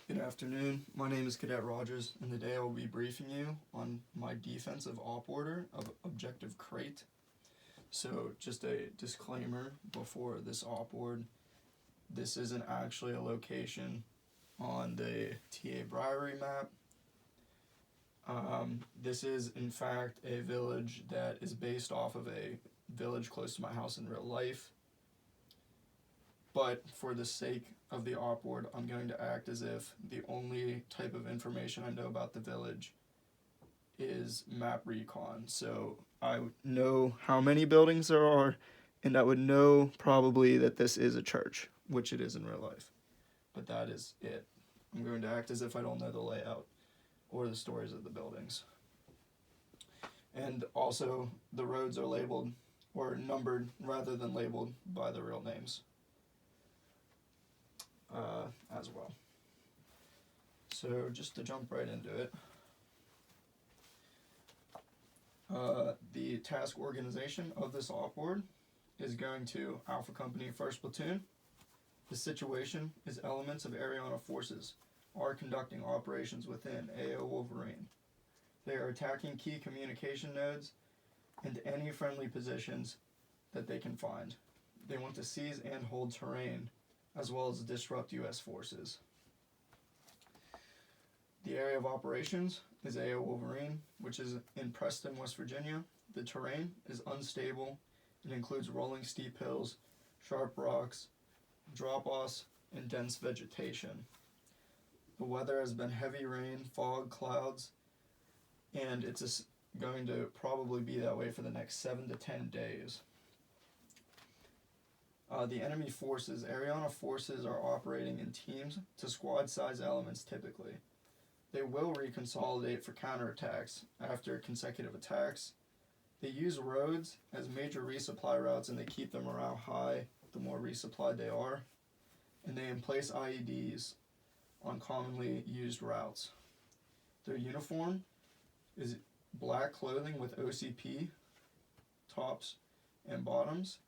Good afternoon. My name is Cadet Rogers, and today I will be briefing you on my defensive op order of Objective Crate. So, just a disclaimer before this op ord, this isn't actually a location on the TA Briary map. This is, in fact, a village that is based off of a village close to my house in real life. But for the sake of the op ord, I'm going to act as if the only type of information I know about the village is map recon. So I know how many buildings there are, and I would know probably that this is a church, which it is in real life. But that is it. I'm going to act as if I don't know the layout or the stories of the buildings. And also, the roads are labeled or numbered rather than labeled by the real names. As well. So just to jump right into it, the task organization of this op ord is going to Alpha Company 1st Platoon. The situation is elements of Ariana forces are conducting operations within AO Wolverine. They are attacking key communication nodes and any friendly positions that they can find. They want to seize and hold terrain, as well as disrupt U.S. forces. The area of operations is AO Wolverine, which is in Preston, West Virginia. The terrain is unstable and includes rolling steep hills, sharp rocks, drop-offs, and dense vegetation. The weather has been heavy rain, fog, clouds, and it's going to probably be that way for the next 7 to 10 days. The enemy forces, Ariana forces, are operating in teams to squad-size elements typically. They will reconsolidate for counterattacks after consecutive attacks. They use roads as major resupply routes, and they keep their morale high the more resupplied they are. And they emplace IEDs on commonly used routes. Their uniform is black clothing with OCP tops and bottoms,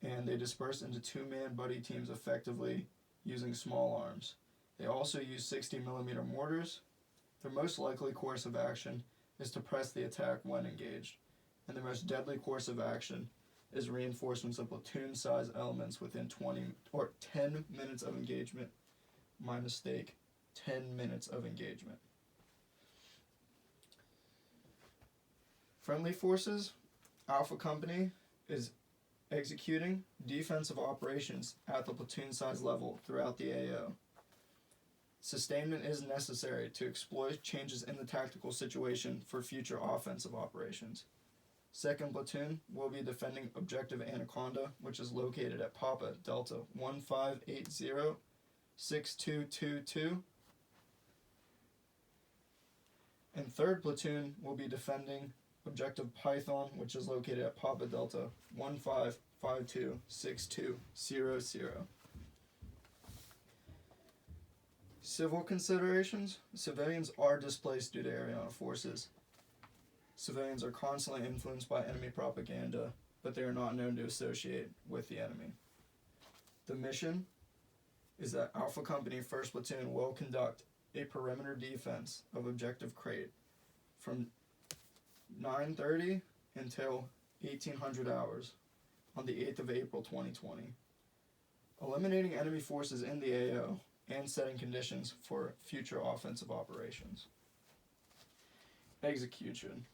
and they disperse into two-man buddy teams effectively using small arms. They also use 60mm mortars. Their most likely course of action is to press the attack when engaged, and the most deadly course of action is reinforcements of platoon-size elements within 10 minutes of engagement. My mistake, 10 minutes of engagement. Friendly forces, Alpha Company is executing defensive operations at the platoon size level throughout the AO. Sustainment is necessary to exploit changes in the tactical situation for future offensive operations. 2nd Platoon will be defending Objective Anaconda, which is located at Papa Delta 1580-6222. And 3rd Platoon will be defending Objective Python, which is located at Papa Delta 1552-6200. Civil considerations. Civilians are displaced due to Ariana forces. Civilians are constantly influenced by enemy propaganda, but they are not known to associate with the enemy. The mission is that Alpha Company 1st Platoon will conduct a perimeter defense of Objective Crate from 9:30 until 1800 hours on the 8th of April 2020, eliminating enemy forces in the AO and setting conditions for future offensive operations. Execution.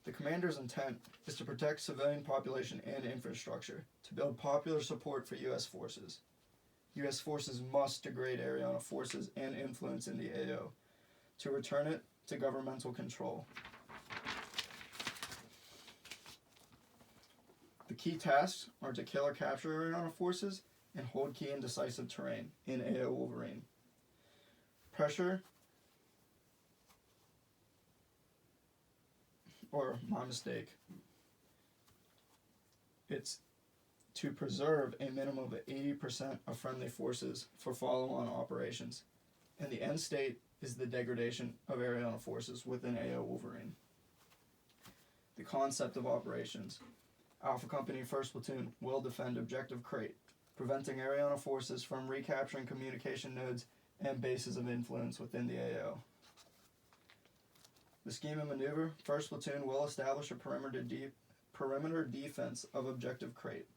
The commander's intent is to protect civilian population and infrastructure, to build popular support for U.S. forces. U.S. forces must degrade Ariana forces and influence in the AO to return it to governmental control. The key tasks are to kill or capture Ariana forces and hold key and decisive terrain in AO Wolverine. Pressure, or my mistake, it's to preserve a minimum of 80% of friendly forces for follow-on operations, and the end state is the degradation of Ariana forces within AO Wolverine. The concept of operations. Alpha Company 1st Platoon will defend Objective Crate, preventing Ariana forces from recapturing communication nodes and bases of influence within the AO. The scheme and maneuver: 1st Platoon will establish a perimeter defense of Objective Crate,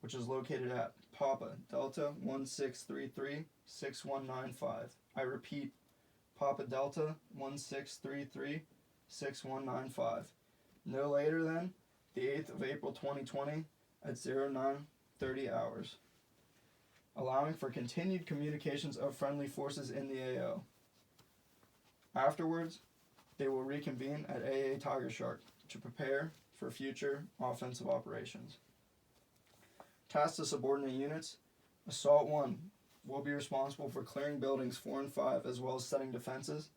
which is located at Papa Delta 1633-6195. I repeat, Papa Delta 1633-6195. No later than the 8th of April 2020 at 0930 hours, allowing for continued communications of friendly forces in the AO. Afterwards, they will reconvene at AA Tiger Shark to prepare for future offensive operations. Task to subordinate units: Assault 1 will be responsible for clearing buildings 4 and 5 as well as setting defenses.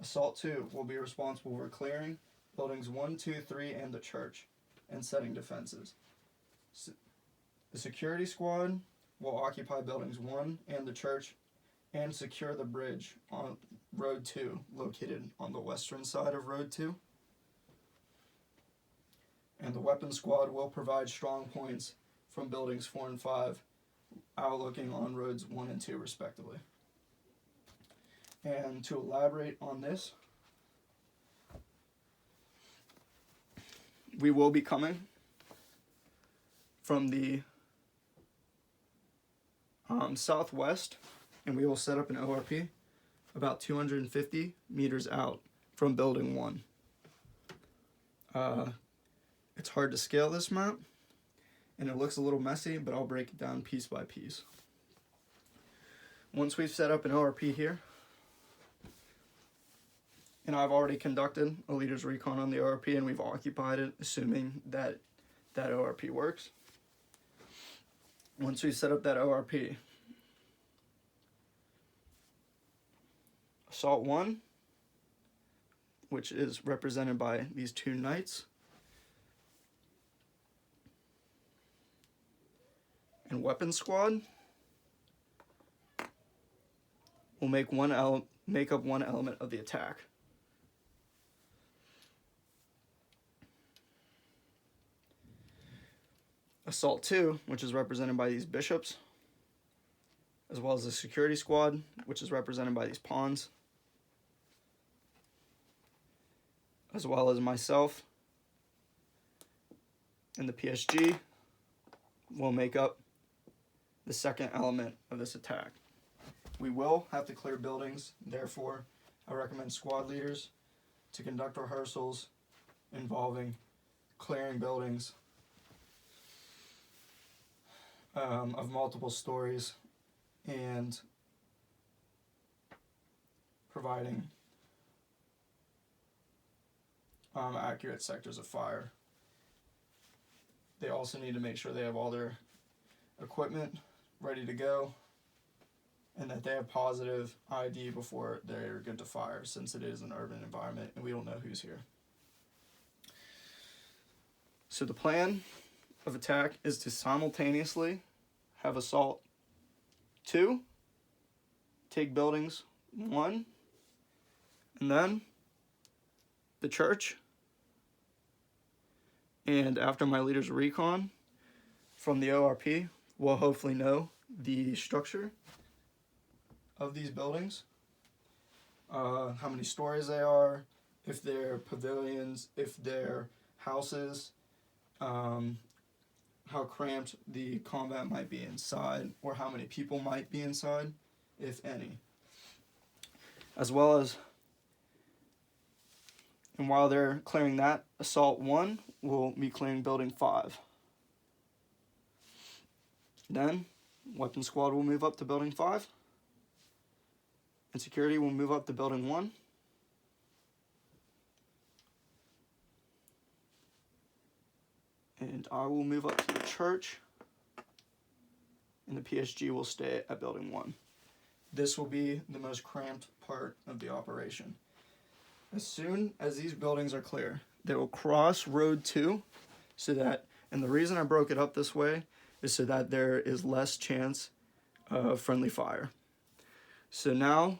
Assault 2 will be responsible for clearing buildings 1, 2, 3, and the church and setting defenses. The security squad will occupy buildings 1 and the church and secure the bridge on Road 2, located on the western side of Road 2. And the weapons squad will provide strong points from buildings 4 and 5, outlooking on roads 1 and 2 respectively. And to elaborate on this, we will be coming from the southwest, and we will set up an ORP about 250 meters out from building 1. It's hard to scale this map, and it looks a little messy, but I'll break it down piece by piece. Once we've set up an ORP here, and I've already conducted a leader's recon on the ORP, and we've occupied it, assuming that that ORP works. Once we set up that ORP, Assault 1, which is represented by these 2 knights, and Weapons Squad will make up one element of the attack. Assault 2, which is represented by these bishops, as well as the security squad, which is represented by these pawns, as well as myself and the PSG, will make up the second element of this attack. We will have to clear buildings, therefore I recommend squad leaders to conduct rehearsals involving clearing buildings of multiple stories and providing accurate sectors of fire. They also need to make sure they have all their equipment ready to go and that they have positive ID before they're good to fire, since it is an urban environment and we don't know who's here. So the plan of attack is to simultaneously have Assault 2 take buildings 1, and then the church. And after my leader's recon from the ORP, we'll hopefully know the structure of these buildings, how many stories they are, if they're pavilions, if they're houses, how cramped the combat might be inside, or how many people might be inside, if any. As well as, and while they're clearing that, Assault 1 will be clearing Building 5. Then, Weapon Squad will move up to Building 5, and Security will move up to Building 1. And I will move up to the church, and the PSG will stay at Building 1. This will be the most cramped part of the operation. As soon as these buildings are clear, they will cross Road 2, so that, and the reason I broke it up this way is so that there is less chance of friendly fire. So now,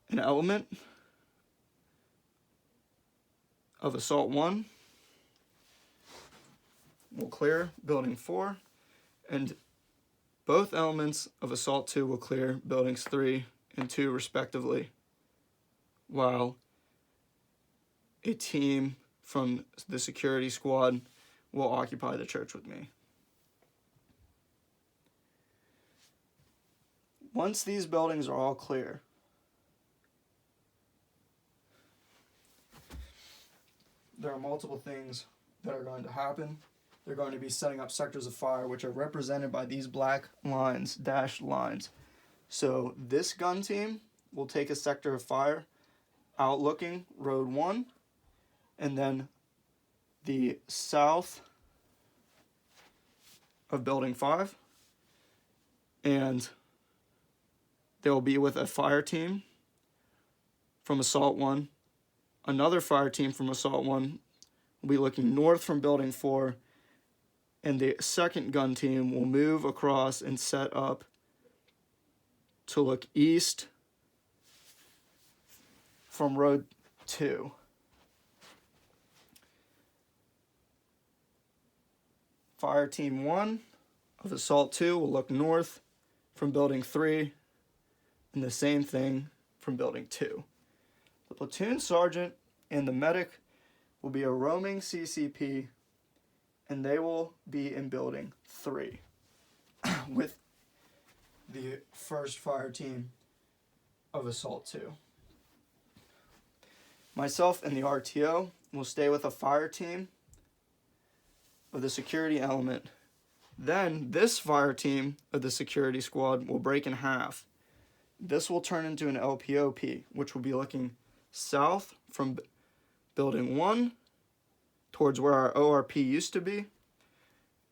an element of Assault 1 will clear Building 4, and both elements of Assault 2 will clear Buildings 3 and 2 respectively, while a team from the security squad will occupy the church with me. Once these buildings are all clear, there are multiple things that are going to happen. They're going to be setting up sectors of fire, which are represented by these black lines, dashed lines. So this gun team will take a sector of fire outlooking Road 1, and then the south of Building 5, and they'll be with a fire team from Assault 1. Another fire team from Assault 1 will be looking north from Building 4, and the second gun team will move across and set up to look east from Road 2. Fire Team 1 of Assault 2 will look north from Building 3, and the same thing from Building 2. The platoon sergeant and the medic will be a roaming CCP, and they will be in Building 3 with the first fire team of Assault 2. Myself and the RTO will stay with a fire team of the security element. Then this fire team of the security squad will break in half. This will turn into an LPOP, which will be looking south from Building 1 towards where our ORP used to be.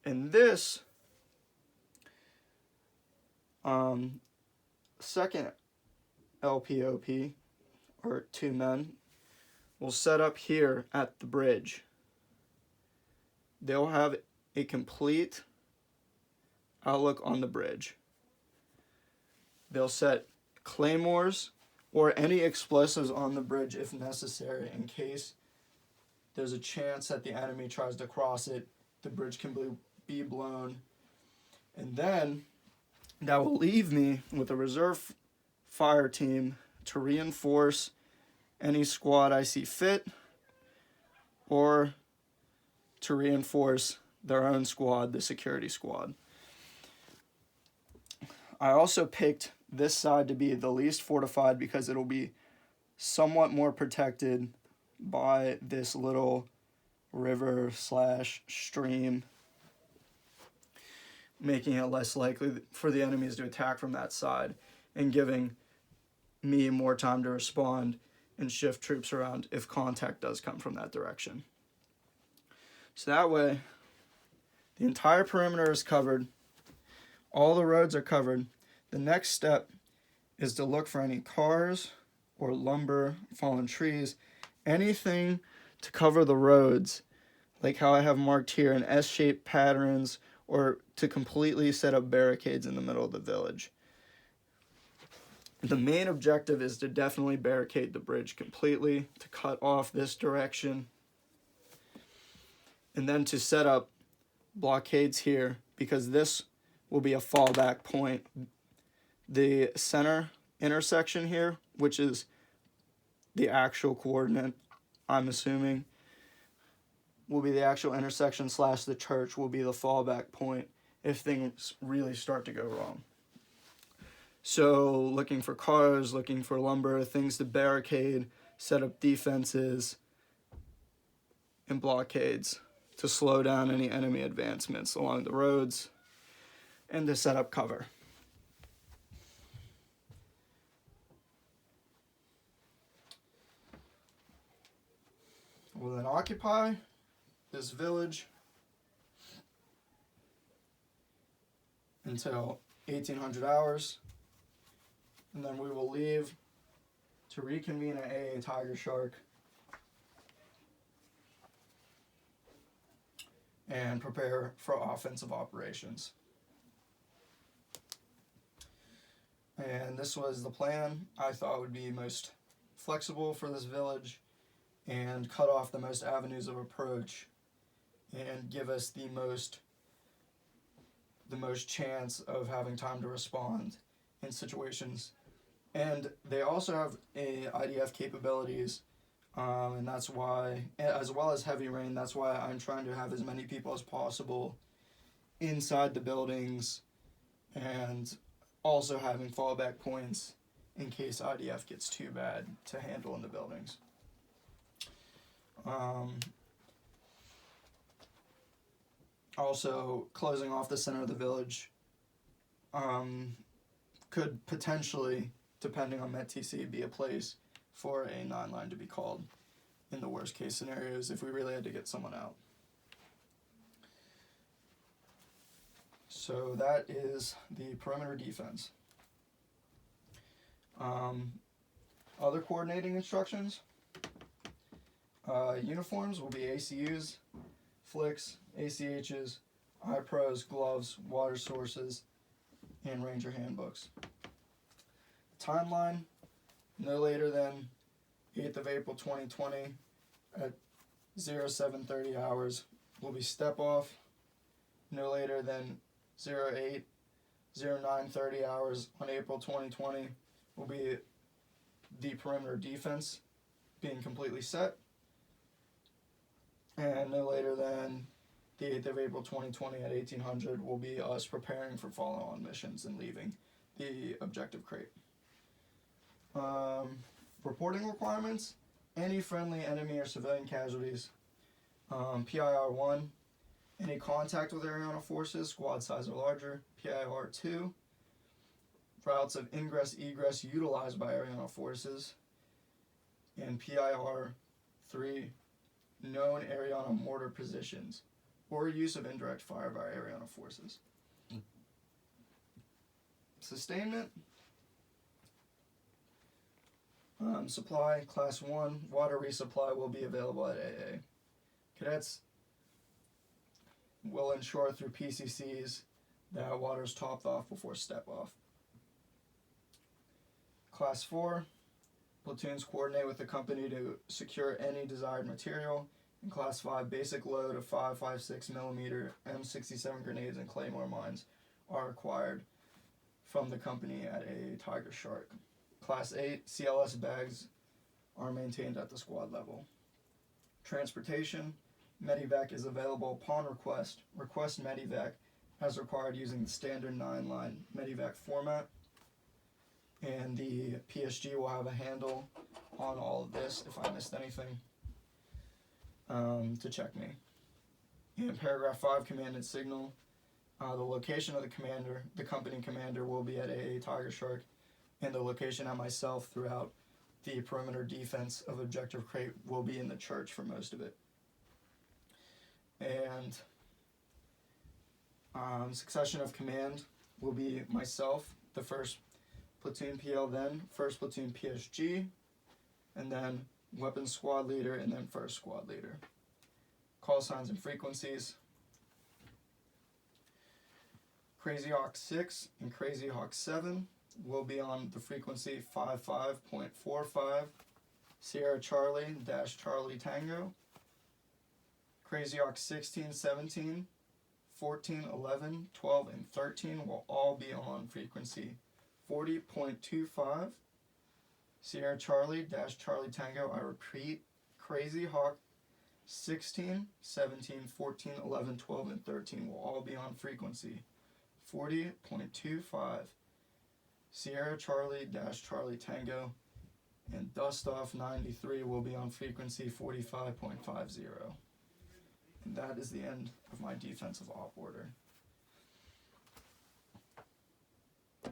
And this second LPOP, or 2 men, will set up here at the bridge. They'll have a complete outlook on the bridge. They'll set claymores or any explosives on the bridge if necessary, in case there's a chance that the enemy tries to cross it, the bridge can be blown. And then that will leave me with a reserve fire team to reinforce any squad I see fit, or to reinforce their own squad, the security squad. I also picked this side to be the least fortified because it'll be somewhat more protected by this little river / stream, making it less likely for the enemies to attack from that side and giving me more time to respond and shift troops around if contact does come from that direction. So that way, the entire perimeter is covered. All the roads are covered. The next step is to look for any cars or lumber, fallen trees, anything to cover the roads, like how I have marked here in S-shaped patterns, or to completely set up barricades in the middle of the village. The main objective is to definitely barricade the bridge completely, to cut off this direction, and then to set up blockades here, because this will be a fallback point. The center intersection here, which is the actual coordinate, I'm assuming, will be the actual intersection / the church, will be the fallback point if things really start to go wrong. So looking for cars, looking for lumber, things to barricade, set up defenses and blockades to slow down any enemy advancements along the roads and to set up cover. We'll then occupy this village until 1800 hours, and then we will leave to reconvene at AA Tiger Shark and prepare for offensive operations. And this was the plan I thought would be most flexible for this village and cut off the most avenues of approach and give us the most chance of having time to respond in situations And they also have IDF capabilities, and that's why, as well as heavy rain, that's why I'm trying to have as many people as possible inside the buildings, and also having fallback points in case IDF gets too bad to handle in the buildings. Also, closing off the center of the village could potentially, depending on METTC, be a place for a 9-line to be called in the worst case scenarios if we really had to get someone out. So that is the perimeter defense. Other coordinating instructions. Uniforms will be ACUs, flicks, ACHs, iPros, gloves, water sources, and Ranger handbooks. Timeline, no later than 8th of April 2020 at 0730 hours will be step off. No later than 0930 hours on April 2020 will be the perimeter defense being completely set. And no later than the 8th of April 2020 at 1800 will be us preparing for follow-on missions and leaving the objective crate. Reporting requirements: any friendly enemy or civilian casualties. PIR 1, any contact with Ariana forces, squad size or larger. PIR 2, routes of ingress egress utilized by Ariana forces. And PIR 3, known Ariana mortar positions or use of indirect fire by Ariana forces. Sustainment. Supply, Class 1, water resupply will be available at AA. Cadets will ensure through PCCs that water is topped off before step off. Class 4, platoons coordinate with the company to secure any desired material. In Class 5, basic load of 5.56 millimeter M67 grenades and claymore mines are required from the company at a Tiger Shark. Class 8, CLS bags are maintained at the squad level. Transportation, Medivac is available upon request. Request Medivac as required using the standard 9-line Medivac format. And the PSG will have a handle on all of this if I missed anything to check me. In paragraph 5, command and signal. The location of the company commander will be at AA Tiger Shark, and the location of myself throughout the perimeter defense of Objective Crate will be in the church for most of it. And succession of command will be myself, the first platoon PL, then first platoon PSG, and then weapons squad leader, and then first squad leader. Call signs and frequencies. Crazy Hawk 6 and Crazy Hawk 7 will be on the frequency 55.45 Sierra Charlie - Charlie Tango. Crazy Hawk 16, 17, 14, 11, 12, and 13 will all be on frequency 40.25 Sierra Charlie - Charlie Tango. I repeat, Crazy Hawk 16, 17, 14, 11, 12, and 13 will all be on frequency 40.25 Sierra Charlie - Charlie Tango, and Dust Off 93 will be on frequency 45.50. And that is the end of my defensive op order.